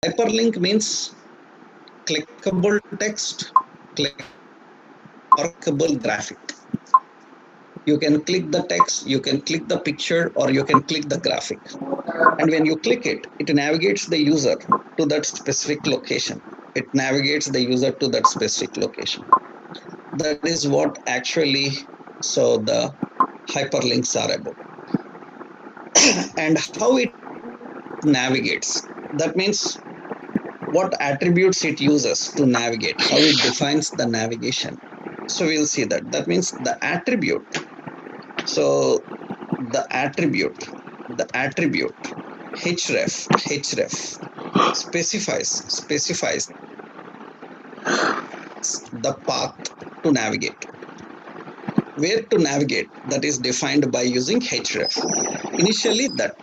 Hyperlink means clickable text, clickable graphic. You can click the text, you can click the picture, or you can click the graphic. And when you click it, it navigates the user to that specific location. It navigates the user to that specific location. That is what actually, so the hyperlinks are about. And how it navigates. That means what attributes it uses to navigate, how it defines the navigation. So we'll see that. That means the attribute. So the attribute href specifies the path to navigate. Where to navigate, that is defined by using href. Initially that,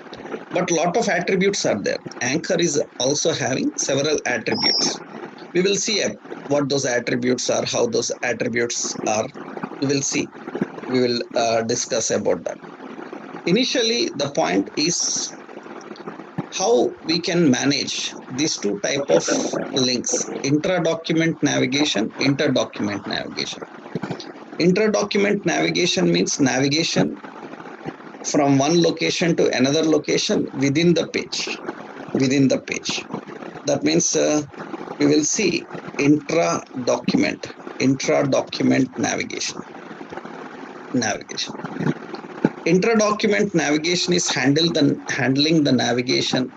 but lot of attributes are there. Anchor is also having several attributes. We will see what those attributes are, how those attributes are. We will see. We will discuss about that. Initially, the point is how we can manage these two type of links: intra-document navigation, inter-document navigation. Intra-document navigation means navigation from one location to another location within the page. That means we will see intra-document navigation. Intra-document navigation is handling the navigation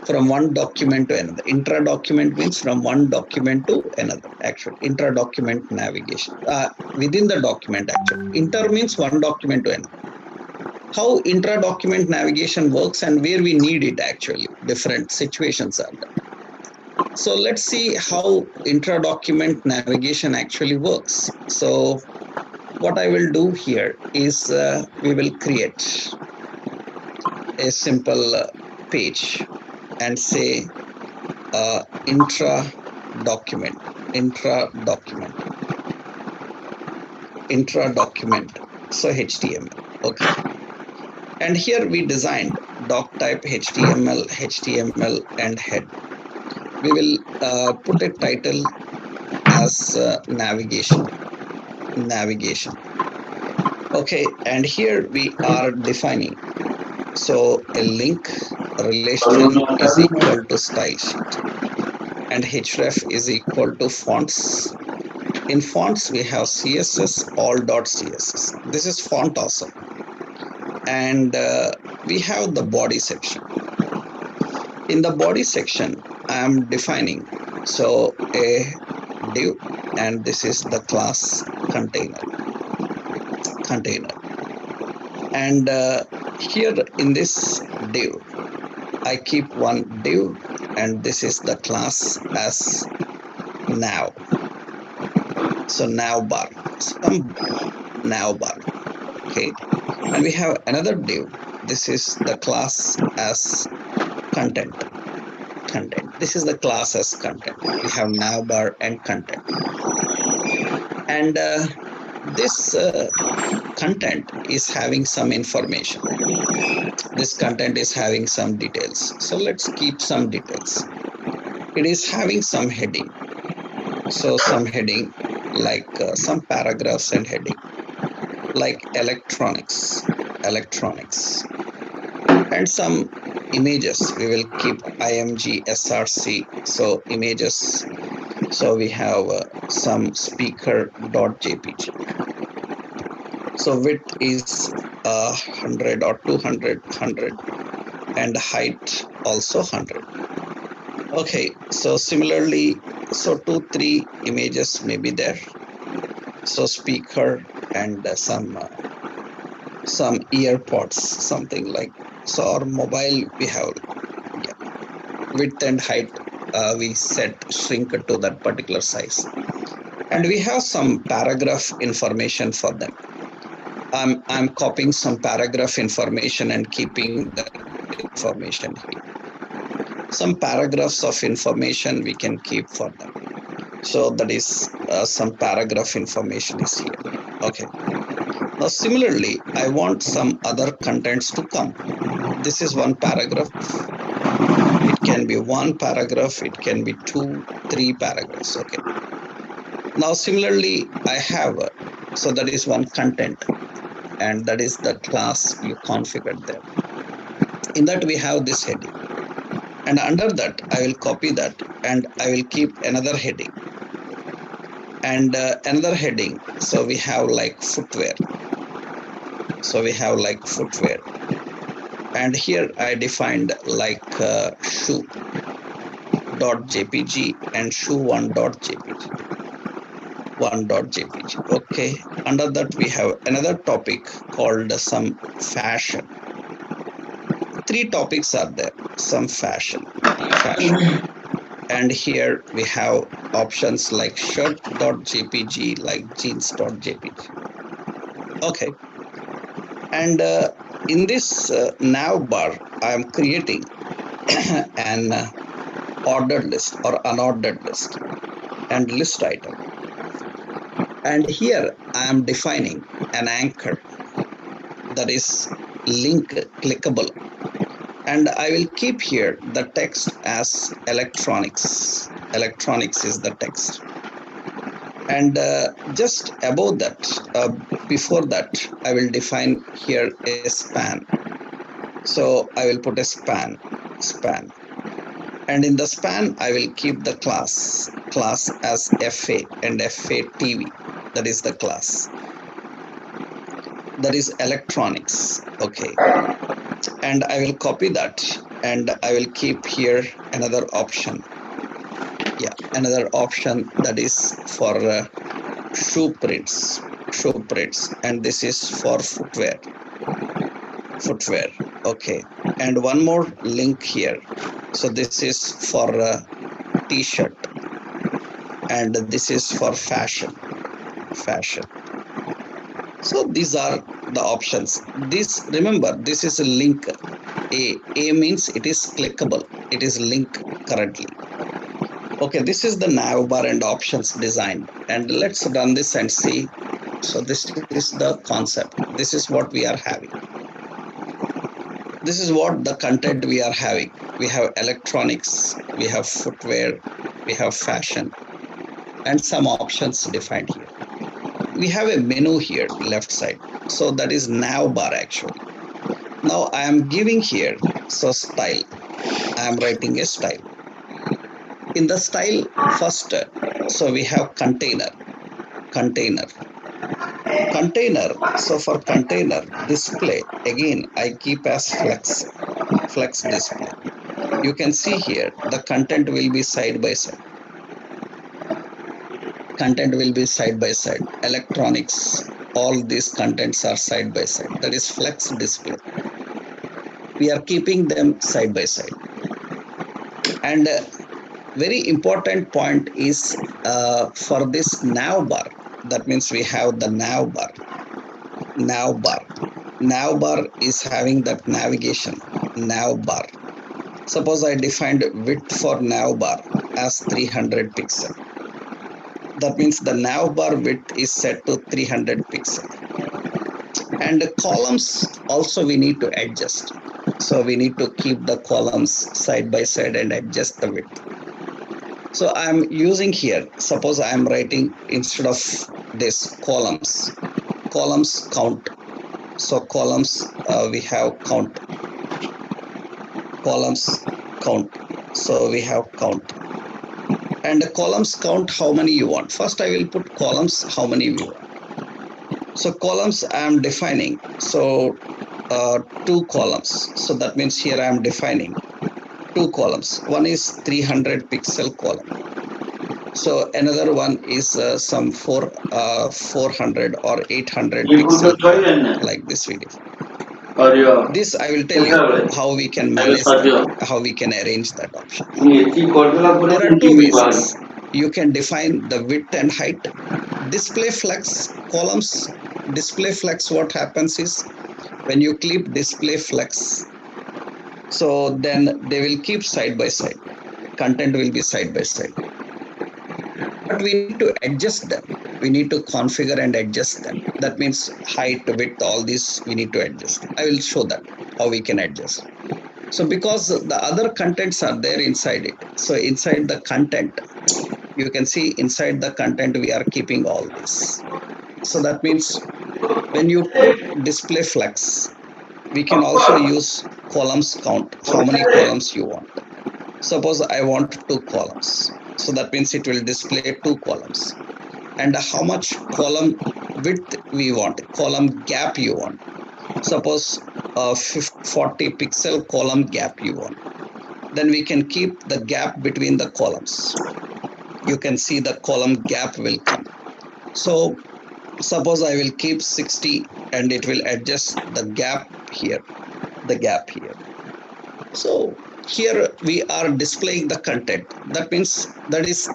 from one document to another. Intra-document means from one document to another. Actually, intra-document navigation within the document. Actually, inter means one document to another. How intra-document navigation works and where we need it, actually different situations are there. So let's see how intra-document navigation actually works. So what I will do here is we will create a simple page and say intra-document, so HTML. Okay. And here we designed doc type HTML and head. We will put a title as navigation. Okay, and here we are defining. So a link relation is equal to style sheet, and href is equal to fonts. In fonts, we have CSS, all.css. This is font awesome. And we have the body section. In the body section, I am defining so a div, and this is the class container. And here in this div, I keep one div, and this is the class as nav. So nav bar, some nav bar. Okay, and we have another div. This is the class as content. This is the class as content. We have nav bar and content. And this content is having some information. This content is having some details. So let's keep some details. It is having some heading. So some heading like some paragraphs and heading like electronics, and some images. We will keep img src, so images. So we have some speaker.jpg. So width is 100 or 200, and height also 100. Okay, so similarly, so 2-3 images may be there. So speaker and some earpods, something like so. Or mobile, we have width and height. We set shrink to that particular size, and we have some paragraph information for them. I'm copying some paragraph information and keeping that information here. Some paragraphs of information we can keep for them. So that is some paragraph information is here. Okay. Now similarly, I want some other contents to come. This is one paragraph. It can be one paragraph, it can be 2, 3 paragraphs. Okay. Now, similarly, I have, so that is one content, and that is the class you configured there. In that, we have this heading. And under that, I will copy that and I will keep another heading. And another heading. So we have like footwear. So we have like footwear. And here I defined like shoe.jpg and shoe1.jpg. 1.jpg. Okay. Under that, we have another topic called some fashion. 3 topics are there. Some fashion. And here we have options like shirt.jpg, like jeans.jpg. Okay. And in this nav bar, I am creating an ordered list or unordered list and list item. And here I am defining an anchor, that is link clickable. And I will keep here the text as electronics. Electronics is the text. And just above that, before that, I will define here a span. So I will put a span. And in the span, I will keep the class as FA and FATV. That is the class. That is electronics. Okay. And I will copy that and I will keep here another option. Yeah, another option that is for shoe prints, and this is for footwear. Okay. And one more link here. So this is for t-shirt, and this is for fashion. So these are the options. This, remember, this is a link. A means it is clickable. It is link currently. Okay, this is the nav bar and options designed. And let's run this and see. So this is the concept. This is what we are having. This is what the content we are having. We have electronics, we have footwear, we have fashion, and some options defined here. We have a menu here, left side. So that is nav bar actually. Now I am giving here, so style. I am writing a style. In the style first, so we have container. So for container display, again I keep as flex display. You can see here the content will be side by side. Electronics, all these contents are side by side. That is flex display. We are keeping them side by side. And very important point is for this nav bar. That means we have the nav bar. Nav bar is having that navigation. Nav bar. Suppose I defined width for nav bar as 300 pixel. That means the nav bar width is set to 300 pixel. And the columns also we need to adjust. So we need to keep the columns side by side and adjust the width. So I'm using here, suppose I'm writing instead of this columns count. So columns we have count. So we have count. And the columns count how many you want. First I will put columns how many you want. So columns I am defining. So 2 columns. So that means here I am defining 2 columns. One is 300 pixel column. So another one is some 400 or 800 pixel column, like this video. This I will tell you how we can manage that, how we can arrange that option. There are 2 ways. You can define the width and height. Display flex columns. Display flex, what happens is when you click display flex, so then they will keep side by side. Content will be side by side. But we need to adjust them. We need to configure and adjust them. That means height, width, all these we need to adjust. I will show that how we can adjust. So because the other contents are there inside it, so inside the content, you can see inside the content we are keeping all this. So that means when you put display flex, we can also use columns count, how many columns you want. Suppose I want 2 columns. So that means it will display 2 columns. And how much column width we want, column gap you want. Suppose 40 pixel column gap you want. Then we can keep the gap between the columns. You can see the column gap will come. So suppose I will keep 60 and it will adjust the gap here, the gap here. So here we are displaying the content. That means that is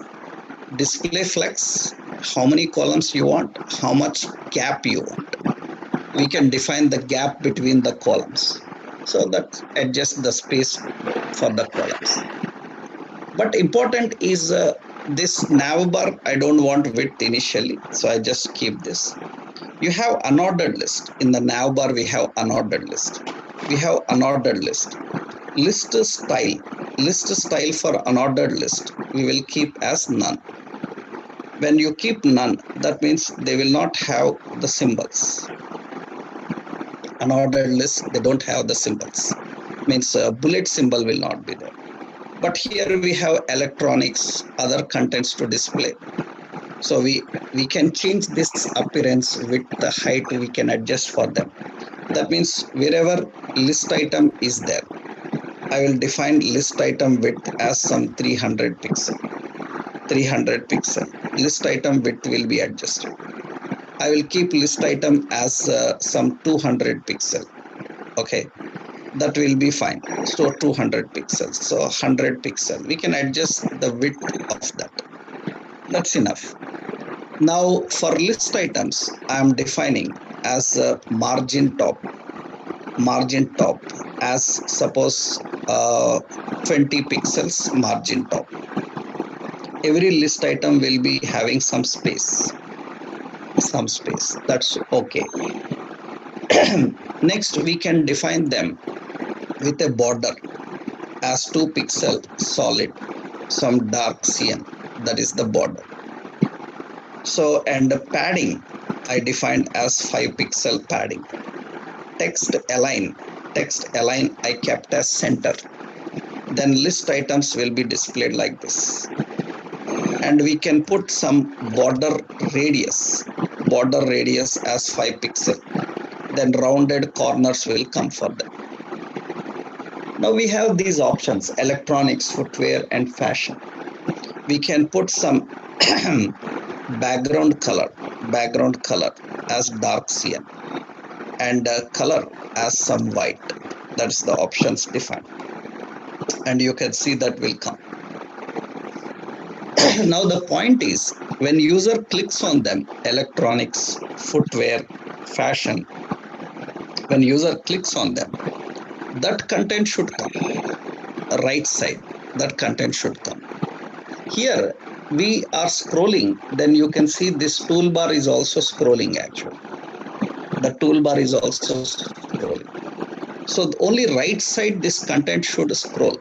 display flex, how many columns you want, how much gap you want. We can define the gap between the columns. So that adjusts the space for the columns. But important is this navbar, I don't want width initially, so I just keep this. You have unordered list. In the navbar, we have unordered list. We have unordered list. List style for unordered list, we will keep as none. When you keep none, that means they will not have the symbols. Unordered list, they don't have the symbols. Means a bullet symbol will not be there. But here we have electronics, other contents to display. So we can change this appearance with the height, we can adjust for them. That means wherever list item is there, I will define list item width as some 300 pixel. 300 pixel. List item width will be adjusted. I will keep list item as some 200 pixel. Okay, that will be fine. So 200 pixels. So 100 pixel. We can adjust the width of that. That's enough. Now for list items, I am defining as a margin top as suppose 20 pixels margin top. Every list item will be having some space. That's okay. Next, we can define them with a border as 2 pixel solid, some dark cyan. That is the border. So, and the padding I defined as 5 pixel padding. Text align I kept as center. Then list items will be displayed like this. And we can put some border radius as 5 pixel. Then rounded corners will come for them. Now we have these options: electronics, footwear, and fashion. We can put some background color as dark cyan and color as some white. That's the options defined, and you can see that will come. Now the point is, when user clicks on them, electronics, footwear, fashion, when user clicks on them, that content should come. Right side, that content should come. Here we are scrolling, then you can see this toolbar is also scrolling actually. The toolbar is also scrolling. So only right side this content should scroll.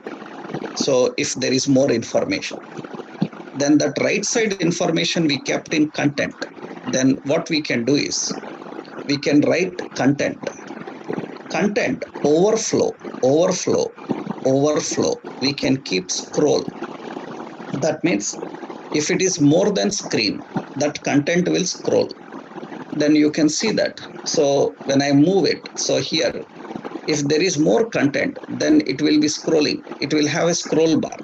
So if there is more information, then that right side information we kept in content. Then what we can do is we can write content overflow. We can keep scroll. That means if it is more than screen, that content will scroll. Then you can see that. So when I move it, so here, if there is more content, then it will be scrolling. It will have a scroll bar.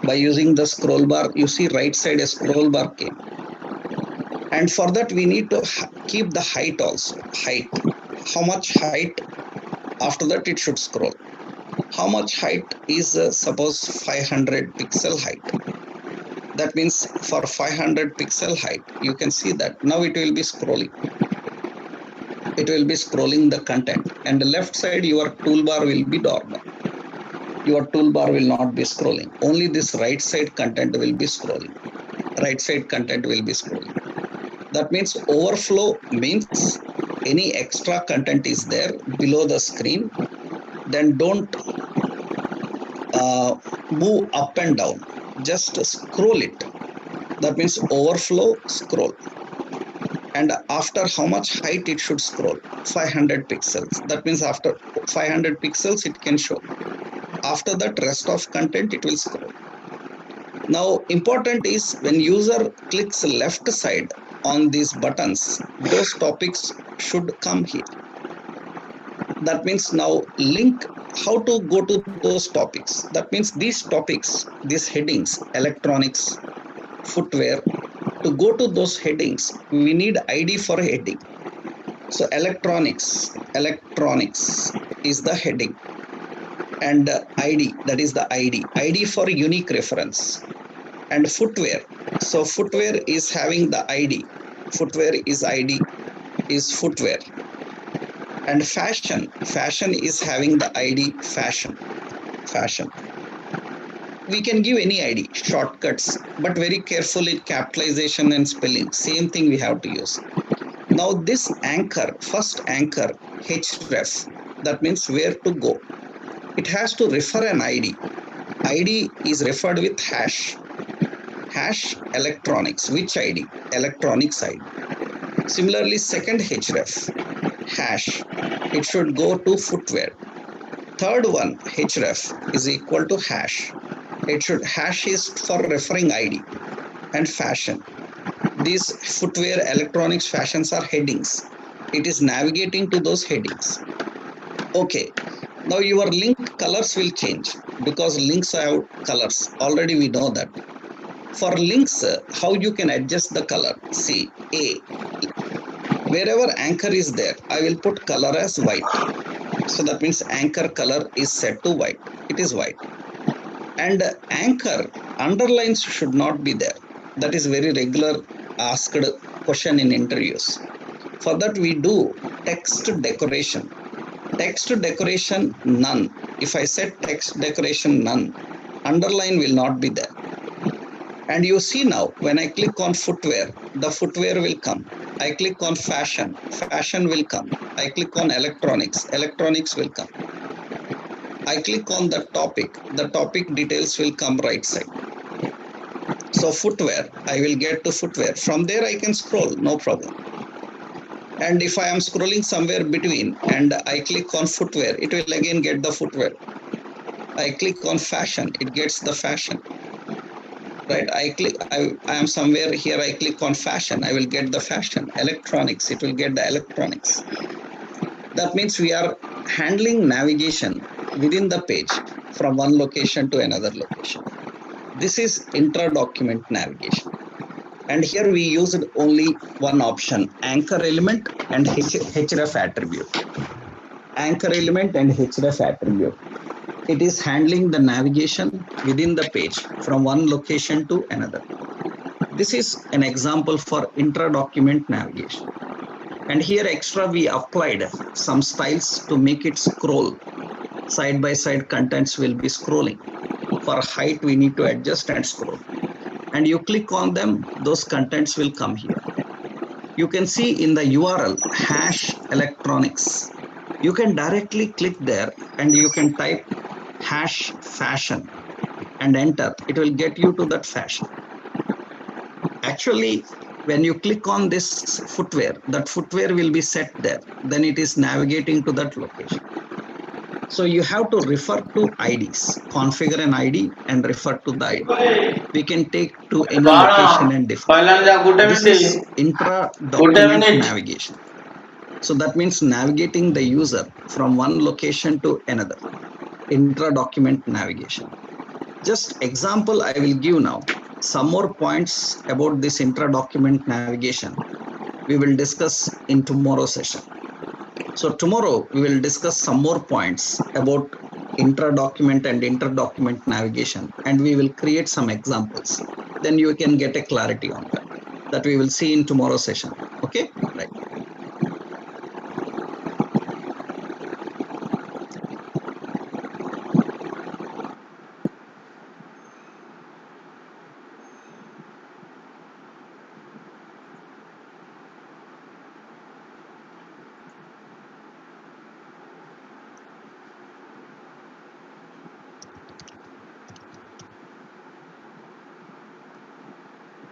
By using the scroll bar, you see right side a scroll bar came. And for that we need to keep the height also. Height. How much height? After that it should scroll. How much height is suppose 500 pixel height. That means for 500 pixel height, you can see that now it will be scrolling. It will be scrolling the content, and the left side your toolbar will be normal. Your toolbar will not be scrolling. Only this right side content will be scrolling. Right side content will be scrolling. That means overflow means any extra content is there below the screen, then don't move up and down. Just scroll it. That means overflow scroll. And after how much height it should scroll? 500 pixels. That means after 500 pixels it can show. After that, rest of content it will scroll. Now important is when user clicks left side on these buttons, those topics should come here. That means now link how to go to those topics. That means these topics, these headings, electronics, footwear, to go to those headings, we need ID for heading. So electronics is the heading, and ID, that is the ID for unique reference. And footwear, so footwear is having the ID, footwear is ID is footwear. And fashion is having the ID fashion. We can give any ID, shortcuts, but very carefully capitalization and spelling, same thing we have to use. Now this anchor, first anchor, href, that means where to go. It has to refer an ID. ID is referred with hash electronics. Which ID? Electronics ID. Similarly, second href, hash, it should go to footwear. Third one, href, is equal to hash. It should, hash is for referring ID. And fashion, these footwear, electronics, fashions are headings. It is navigating to those headings. Okay, now your link colors will change because links have colors. Already we know that. For links, how you can adjust the color? See, A, wherever anchor is there, I will put color as white. So that means anchor color is set to white. It is white. And anchor underlines should not be there. That is very regular asked question in interviews. For that we do text decoration. Text decoration none. If I set text decoration none, underline will not be there. And you see now when I click on footwear, the footwear will come. I click on fashion will come. I click on electronics will come. I click on the topic details will come right side. So footwear, I will get to footwear. From there I can scroll, no problem. And if I am scrolling somewhere between and I click on footwear, it will again get the footwear. I click on fashion, it gets the fashion. Right, I am somewhere here, I click on fashion, I will get the fashion. Electronics, it will get the electronics. That means we are handling navigation within the page from one location to another location. This is intra-document navigation. And here we used only one option, anchor element and href attribute. Anchor element and href attribute. It is handling the navigation within the page from one location to another. This is an example for intra-document navigation. And here extra we applied some styles to make it scroll. Side by side contents will be scrolling. For height we need to adjust and scroll. And you click on them, those contents will come here. You can see in the URL hash electronics. You can directly click there and you can type hash fashion and enter. It will get you to that fashion. Actually, when you click on this footwear, that footwear will be set there. Then it is navigating to that location. So you have to refer to IDs, configure an ID and refer to the ID. We can take to any location and define. This is intra-document navigation. So that means navigating the user from one location to another. Intra-document navigation. Just example I will give now. Some more points about this intra-document navigation we will discuss in tomorrow's session. So tomorrow we will discuss some more points about intra-document and inter-document navigation, and we will create some examples. Then you can get a clarity on that. That we will see in tomorrow's session. Okay.